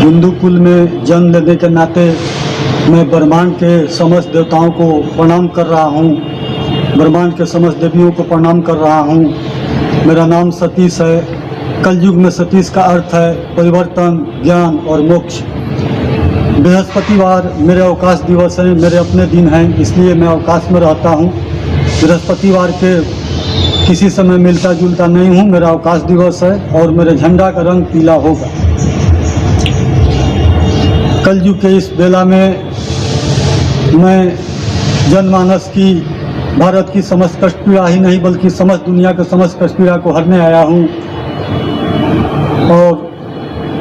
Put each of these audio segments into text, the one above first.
हिंदू कुल में जन्म लेने के नाते मैं ब्रह्मांड के समस्त देवताओं को प्रणाम कर रहा हूँ, ब्रह्मांड के समस्त देवियों को प्रणाम कर रहा हूँ। मेरा नाम सतीश है। कलयुग में सतीश का अर्थ है परिवर्तन, ज्ञान और मोक्ष। बृहस्पतिवार मेरे अवकाश दिवस है, मेरे अपने दिन हैं, इसलिए मैं अवकाश में रहता हूँ। बृहस्पतिवार के किसी समय मिलता जुलता नहीं हूँ। मेरा अवकाश दिवस है और मेरे झंडा का रंग पीला होगा। कलयुग के इस बेला में मैं जनमानस की, भारत की समस्त कष्ट पीड़ा ही नहीं बल्कि समस्त दुनिया के समस्त कष्ट पीड़ा को हरने आया हूँ। और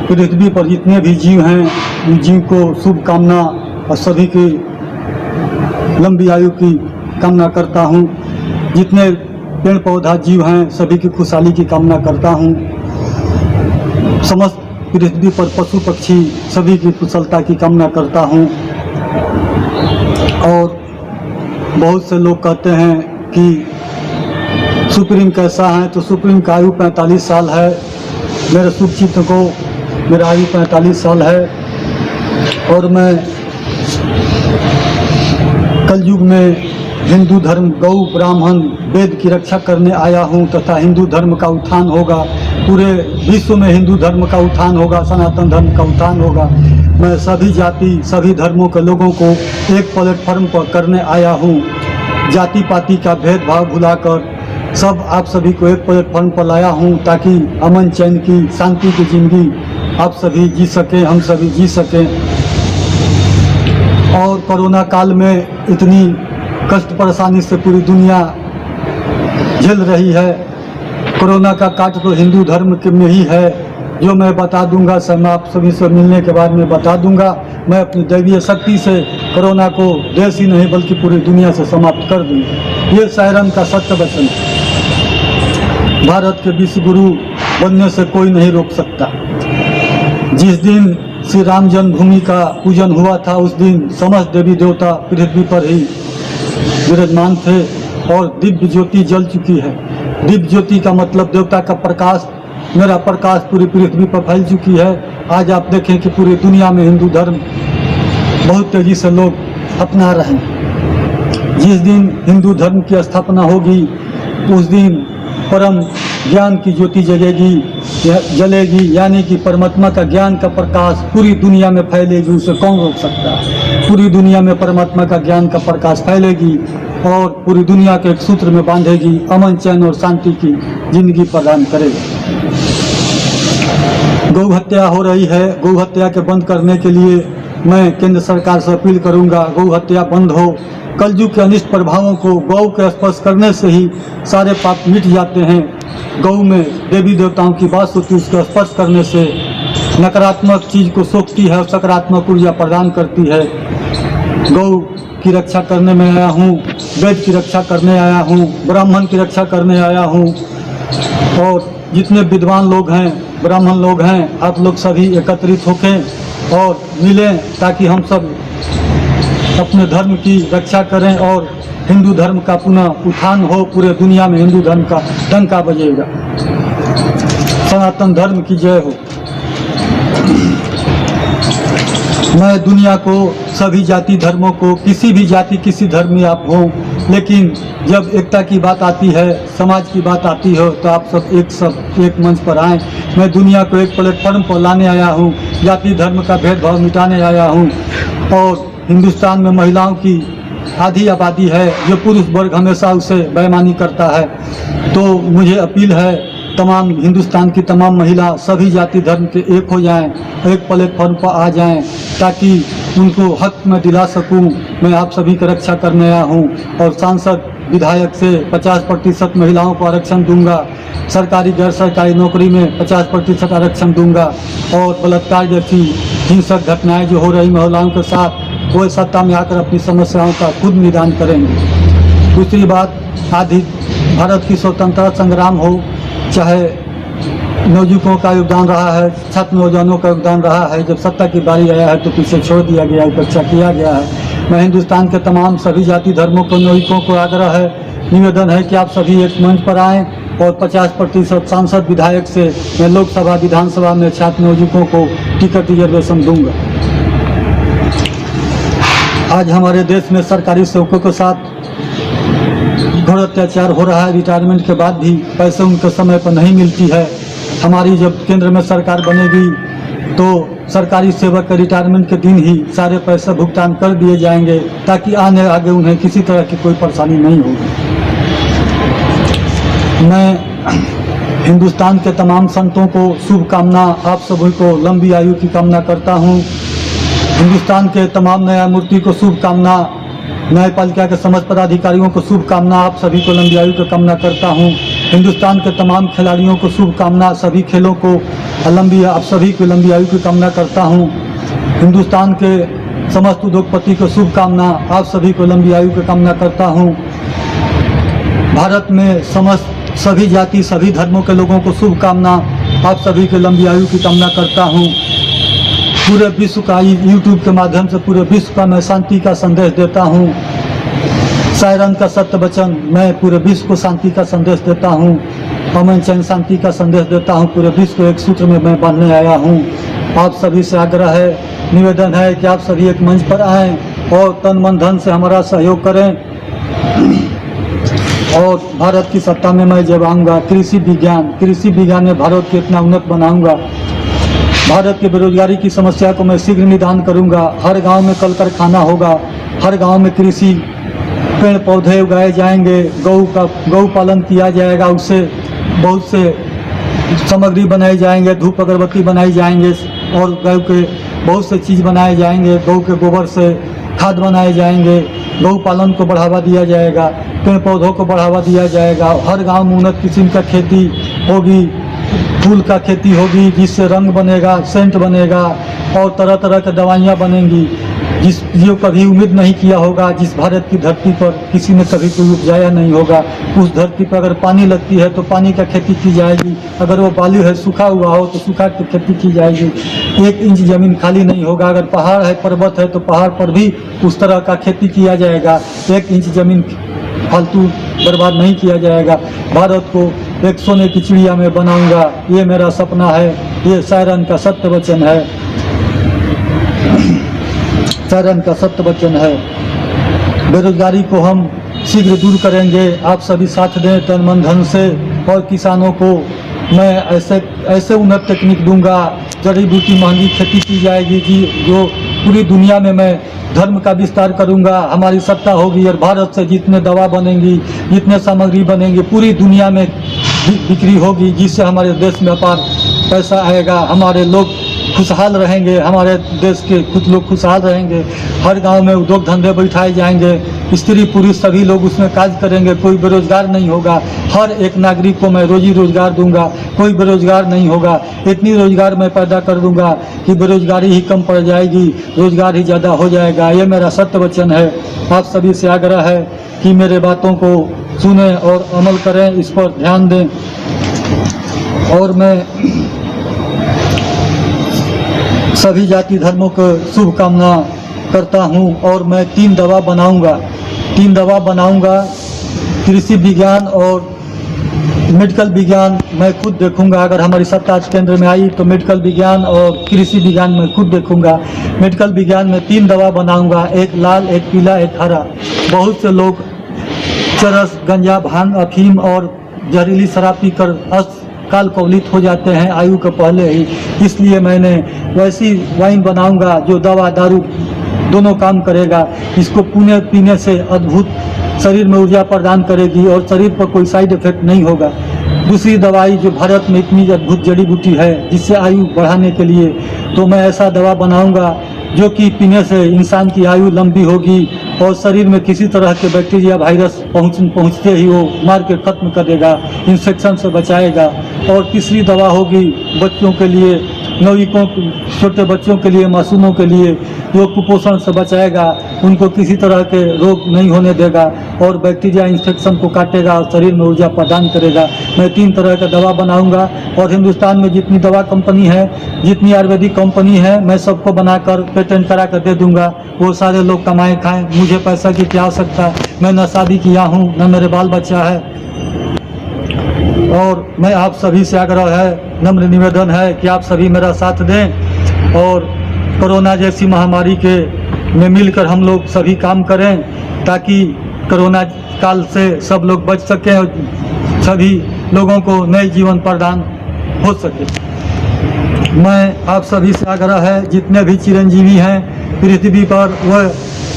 पृथ्वी पर जितने भी जीव हैं उन जीव को शुभकामना और सभी की लंबी आयु की कामना करता हूँ। जितने पेड़ पौधा जीव हैं सभी की खुशहाली की कामना करता हूँ। समस्त पृथ्वी पर पशु पक्षी सभी की कुशलता की कामना करता हूँ। और बहुत से लोग कहते हैं कि सुप्रीम कैसा है, तो सुप्रीम का आयु 45 साल है। मेरे शुभ चित्त को मेरा आयु 45 साल है और मैं कलयुग में हिंदू धर्म, गौ, ब्राह्मण, वेद की रक्षा करने आया हूँ तथा हिंदू धर्म का उत्थान होगा। पूरे विश्व में हिंदू धर्म का उत्थान होगा, सनातन धर्म का उत्थान होगा। मैं सभी जाति, सभी धर्मों के लोगों को एक प्लेटफॉर्म पर करने आया हूँ। जाति पाति का भेदभाव भुलाकर सब आप सभी को एक प्लेटफॉर्म पर लाया हूँ ताकि अमन चैन की, शांति की जिंदगी आप सभी जी सकें, हम सभी जी सकें। और कोरोना काल में इतनी कष्ट परेशानी से पूरी दुनिया झेल रही है। कोरोना का काट तो हिंदू धर्म के में ही है, जो मैं बता दूंगा। सब आप सभी से मिलने के बाद में बता दूंगा। मैं अपनी दैवीय शक्ति से कोरोना को देश ही नहीं बल्कि पूरी दुनिया से समाप्त कर दूंगा। ये सायरन का सत्य वचन। भारत के विश्व गुरु बनने से कोई नहीं रोक सकता। जिस दिन श्री राम जन्मभूमि का पूजन हुआ था उस दिन समस्त देवी देवता पृथ्वी पर ही विराजमान थे और दिव्य ज्योति जल चुकी है। दिव्य ज्योति का मतलब देवता का प्रकाश, मेरा प्रकाश पूरी पृथ्वी पर फैल चुकी है। आज आप देखें कि पूरी दुनिया में हिंदू धर्म बहुत तेजी से लोग अपना रहे हैं। जिस दिन हिंदू धर्म की स्थापना होगी उस दिन परम ज्ञान की ज्योति जलेगी, यानी कि परमात्मा का ज्ञान का प्रकाश पूरी दुनिया में फैलेगी। उसे कौन रोक सकता है? पूरी दुनिया में परमात्मा का ज्ञान का प्रकाश फैलेगी और पूरी दुनिया के एक सूत्र में बांधेगी, अमन चैन और शांति की जिंदगी प्रदान करेगी। गौ हत्या हो रही है, गौ हत्या के बंद करने के लिए मैं केंद्र सरकार से अपील करूंगा, गौ हत्या बंद हो। कलयुग के अनिष्ट प्रभावों को गौ के स्पर्श करने से ही सारे पाप मिट जाते हैं। गौ में देवी देवताओं की वास होती है, उसके स्पर्श करने से नकारात्मक चीज को सोखती है और सकारात्मक ऊर्जा प्रदान करती है। गौ की रक्षा करने में आया हूँ, वेद की रक्षा करने आया हूँ, ब्राह्मण की रक्षा करने आया हूँ। और जितने विद्वान लोग हैं, ब्राह्मण लोग हैं, आप लोग सभी एकत्रित होकर और मिलें ताकि हम सब अपने धर्म की रक्षा करें और हिंदू धर्म का पुनः उत्थान हो। पूरे दुनिया में हिंदू धर्म का डंका बजेगा। सनातन धर्म की जय हो। मैं दुनिया को, सभी जाति धर्मों को, किसी भी जाति किसी धर्म में आप हों, लेकिन जब एकता की बात आती है, समाज की बात आती हो तो आप सब एक मंच पर आएँ। मैं दुनिया को एक प्लेटफॉर्म पर लाने आया हूँ, जाति धर्म का भेदभाव मिटाने आया हूँ। और हिंदुस्तान में महिलाओं की आधी आबादी है, जो पुरुष वर्ग हमेशा उसे बेईमानी करता है। तो मुझे अपील है तमाम हिंदुस्तान की तमाम महिला सभी जाति धर्म के एक हो जाएं, एक प्लेटफॉर्म पर आ जाएं ताकि उनको हक में दिला सकूं। मैं आप सभी की रक्षा करने आया हूं और सांसद विधायक से 50% महिलाओं को आरक्षण दूंगा। सरकारी गैर सरकारी नौकरी में 50% आरक्षण दूंगा। और बलात्कार जैसी हिंसक घटनाएं जो हो रही महिलाओं के साथ, वो सत्ता में आकर अपनी समस्याओं का खुद निदान करेंगे। दूसरी बात, आदि भारत की स्वतंत्रता संग्राम हो, चाहे नवयुवकों का योगदान रहा है, छात्र नौजवानों का योगदान रहा है। जब सत्ता की बारी आया है तो पीछे छोड़ दिया गया, उपेक्षा किया गया है। मैं हिंदुस्तान के तमाम सभी जाति धर्मों को, नवयुवकों को आग्रह है, निवेदन है कि आप सभी एक मंच पर आएँ और 50% सांसद विधायक से मैं लोकसभा विधानसभा में छात्र नवयुवकों को टिकट रिजर्वेशन दूंगा। आज हमारे देश में सरकारी सेवकों के साथ घोर अत्याचार हो रहा है। रिटायरमेंट के बाद भी पैसे उनके समय पर नहीं मिलती है। हमारी जब केंद्र में सरकार बनेगी तो सरकारी सेवक के रिटायरमेंट के दिन ही सारे पैसे भुगतान कर दिए जाएंगे, ताकि आगे उन्हें किसी तरह की कोई परेशानी नहीं होगी। मैं हिंदुस्तान के तमाम संतों को शुभकामना, आप सभी को लंबी आयु की कामना करता हूँ। हिंदुस्तान के तमाम न्यायमूर्ति को शुभकामना, न्यायपालिका के समस्त पदाधिकारियों को शुभकामना, आप सभी को लंबी आयु की कामना करता हूँ। हिंदुस्तान के तमाम खिलाड़ियों को शुभकामना, सभी खेलों को आप सभी को लंबी आयु की कामना करता हूँ। हिंदुस्तान के समस्त उद्योगपति को शुभकामना, आप सभी को लंबी आयु की कामना करता हूँ। भारत में समस्त सभी जाति सभी धर्मों के लोगों को शुभकामना, आप सभी को लंबी आयु की कामना करता हूँ। पूरे विश्व का यूट्यूब के माध्यम से पूरे विश्व का मैं शांति का संदेश देता हूँ। सायरन का सत्य वचन, मैं पूरे विश्व को शांति का संदेश देता हूँ। अमन चैन शांति का संदेश देता हूँ। पूरे विश्व को एक सूत्र में मैं बांधने आया हूँ। आप सभी से आग्रह है, निवेदन है कि आप सभी एक मंच पर आएँ और तन मन धन से हमारा सहयोग करें। और भारत की सत्ता में मैं जब आऊँगा, कृषि विज्ञान में भारत को इतना उन्नत बनाऊँगा। भारत के बेरोजगारी की समस्या को मैं शीघ्र निदान करूँगा। हर गांव में कल कारखाना होगा, हर गांव में कृषि पेड़ पौधे उगाए जाएंगे, गौ पालन किया जाएगा, उससे बहुत से सामग्री बनाई जाएंगे, धूप अगरबत्ती बनाई जाएंगे और गौ के बहुत से चीज़ बनाए जाएंगे। गौ के गोबर से खाद बनाए जाएंगे, गौ पालन को बढ़ावा दिया जाएगा, पेड़ पौधों को बढ़ावा दिया जाएगा। हर गांव में उन्नत किस्म का खेती होगी, फूल का खेती होगी, जिससे रंग बनेगा, सेंट बनेगा और तरह तरह की दवाइयाँ बनेंगी, जो कभी उम्मीद नहीं किया होगा। जिस भारत की धरती पर किसी ने कभी कोई उपजाया नहीं होगा, उस धरती पर अगर पानी लगती है तो पानी का खेती की जाएगी, अगर वो बालू है सूखा हुआ हो तो सूखा की खेती की जाएगी। 1 इंच ज़मीन खाली नहीं होगा। अगर पहाड़ है, पर्वत है तो पहाड़ पर भी उस तरह का खेती किया जाएगा। 1 इंच ज़मीन फालतू बर्बाद नहीं किया जाएगा। भारत को एक सोने की चिड़िया में बनाऊंगा, ये मेरा सपना है। ये सायरन का सत्य वचन है, सायरन का सत्य वचन है। बेरोजगारी को हम शीघ्र दूर करेंगे, आप सभी साथ दें तन मन धन से। और किसानों को मैं ऐसे उन्नत तकनीक दूंगा, जड़ी बूटी महंगी खेती की जाएगी जो पूरी दुनिया में मैं धर्म का विस्तार करूंगा। हमारी सत्ता होगी और भारत से जितने दवा बनेंगी, जितने सामग्री बनेंगी, पूरी दुनिया में बिक्री होगी, जिससे हमारे देश में अपार पैसा आएगा। हमारे लोग खुशहाल रहेंगे, हमारे देश के कुछ लोग खुशहाल रहेंगे। हर गांव में उद्योग धंधे बैठाए जाएंगे, स्त्री पुरुष सभी लोग उसमें कार्य करेंगे, कोई बेरोजगार नहीं होगा। हर एक नागरिक को मैं रोजी रोजगार दूंगा, कोई बेरोजगार नहीं होगा। इतनी रोजगार मैं पैदा कर दूंगा कि बेरोजगारी ही कम पड़ जाएगी, रोजगार ही ज़्यादा हो जाएगा। ये मेरा सत्य वचन है। आप सभी से आग्रह है कि मेरे बातों को सुने और अमल करें, इस पर ध्यान दें। और मैं सभी जाति धर्मों को शुभकामना करता हूं। और मैं 3 दवा बनाऊंगा, कृषि विज्ञान और मेडिकल विज्ञान मैं खुद देखूंगा। अगर हमारी सत्ता केंद्र में आई तो मेडिकल विज्ञान और कृषि विज्ञान मैं खुद देखूंगा। मेडिकल विज्ञान में 3 दवा बनाऊंगा, एक लाल, एक पीला, एक हरा। बहुत से लोग चरस, गंजा, भांग, अफीम और जहरीली शराब पीकर काल कवलित हो जाते हैं आयु के पहले ही। इसलिए मैंने वैसी वाइन बनाऊंगा जो दवा दारू दोनों काम करेगा। इसको पीने से अद्भुत शरीर में ऊर्जा प्रदान करेगी और शरीर पर कोई साइड इफेक्ट नहीं होगा। दूसरी दवाई जो भारत में इतनी अद्भुत जड़ी बूटी है जिससे आयु बढ़ाने के लिए, तो मैं ऐसा दवा बनाऊंगा जो कि पीने से इंसान की आयु लंबी होगी और शरीर में किसी तरह के बैक्टीरिया वायरस पहुंचते ही वो मार के खत्म कर देगा, इन्फेक्शन से बचाएगा। और तीसरी दवा होगी बच्चों के लिए, नवयुवकों, छोटे बच्चों के लिए, मासूमों के लिए, जो कुपोषण से बचाएगा, उनको किसी तरह के रोग नहीं होने देगा और बैक्टीरिया इन्फेक्शन को काटेगा और शरीर में ऊर्जा प्रदान करेगा। मैं 3 तरह का दवा बनाऊंगा और हिंदुस्तान में जितनी दवा कंपनी है, जितनी आयुर्वेदिक कंपनी है, मैं सबको बनाकर पेटेंट करा कर दे दूंगा। वो सारे लोग कमाएं खाएं, मुझे पैसा की क्या आवश्यकता। मैं न शादी किया हूँ, न मेरे बाल बच्चा है। और मैं आप सभी से आग्रह है, नम्र निवेदन है कि आप सभी मेरा साथ दें और कोरोना जैसी महामारी के में मिलकर हम लोग सभी काम करें, ताकि कोरोना काल से सब लोग बच सकें और सभी लोगों को नए जीवन प्रदान हो सके। मैं आप सभी से आग्रह है, जितने भी चिरंजीवी हैं पृथ्वी पर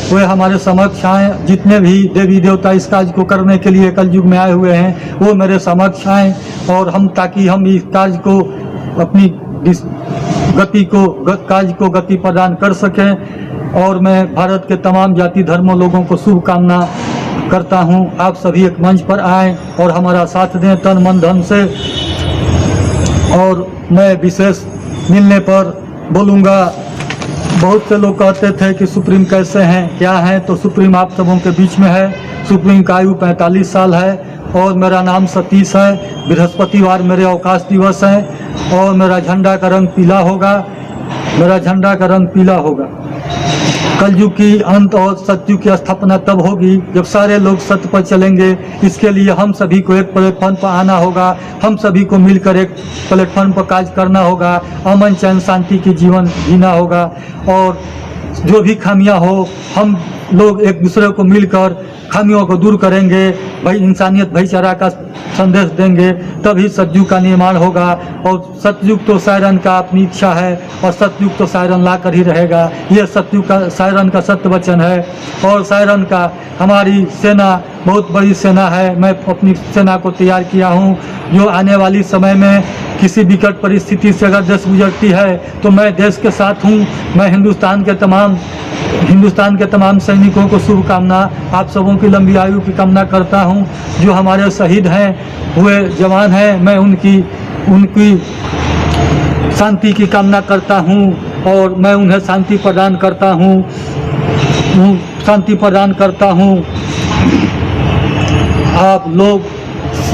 वह हमारे समक्ष आएँ। जितने भी देवी देवता इस कार्य को करने के लिए कलयुग में आए हुए हैं वो मेरे समक्ष आएँ और ताकि हम इस कार्य को अपनी कार्य को गति प्रदान कर सकें। और मैं भारत के तमाम जाति धर्मों लोगों को शुभकामना करता हूं। आप सभी एक मंच पर आएँ और हमारा साथ दें तन मन धन से। और मैं विशेष मिलने पर बोलूँगा, बहुत से लोग कहते थे कि सुप्रीम कैसे हैं, क्या हैं, तो सुप्रीम आप सबों के बीच में है। सुप्रीम का आयु 45 साल है और मेरा नाम सतीश है। बृहस्पतिवार मेरे अवकाश दिवस है और मेरा झंडा का रंग पीला होगा। कलयुग की अंत और सतयुग की स्थापना तब होगी जब सारे लोग सत्य पर चलेंगे। इसके लिए हम सभी को एक प्लेटफॉर्म पर आना होगा, हम सभी को मिलकर एक प्लेटफॉर्म पर कार्य करना होगा, अमन चैन शांति की जीवन जीना होगा। और जो भी खामियां हो हम लोग एक दूसरे को मिलकर खामियों को दूर करेंगे, भाई इंसानियत भाईचारा का संदेश देंगे, तभी सतयुग का निर्माण होगा। और सतयुग तो सायरन का अपनी इच्छा है और सतयुग तो सायरन ला कर ही रहेगा। ये सतयुग का सायरन का सत्य वचन है। और सायरन का हमारी सेना बहुत बड़ी सेना है। मैं अपनी सेना को तैयार किया हूँ, जो आने वाली समय में किसी विकट परिस्थिति से अगर देश गुजरती है तो मैं देश के साथ हूँ। मैं हिंदुस्तान के तमाम सैनिकों को शुभकामना, आप सबों की लंबी आयु की कामना करता हूँ। जो हमारे शहीद हैं हुए जवान हैं, मैं उनकी शांति की कामना करता हूँ और मैं उन्हें शांति प्रदान करता हूँ। आप लोग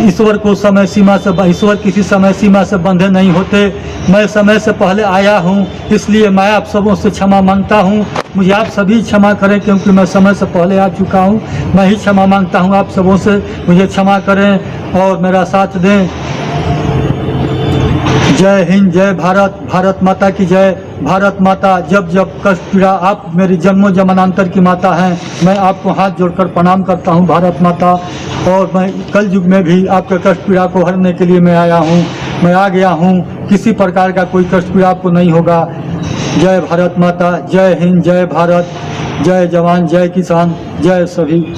ईश्वर किसी समय सीमा से बंधे नहीं होते। मैं समय से पहले आया हूँ, इसलिए मैं आप सबों से क्षमा मांगता हूँ। मुझे आप सभी क्षमा करें, क्योंकि मैं समय से पहले आ चुका हूँ। मैं ही क्षमा मांगता हूँ आप सबों से, मुझे क्षमा करें और मेरा साथ दें। जय हिंद, जय भारत, भारत माता की जय। भारत माता जब जब कष्ट पीड़ा, आप मेरी जन्मों जन्मांतर की माता हैं। मैं आपको हाथ जोड़कर प्रणाम करता हूं भारत माता। और मैं कल युग में भी आपके कष्ट पीड़ा को हरने के लिए मैं आया हूं, मैं आ गया हूं। किसी प्रकार का कोई कष्ट पीड़ा आपको नहीं होगा। जय भारत माता, जय हिंद, जय भारत, जय जवान, जय किसान, जय सभी।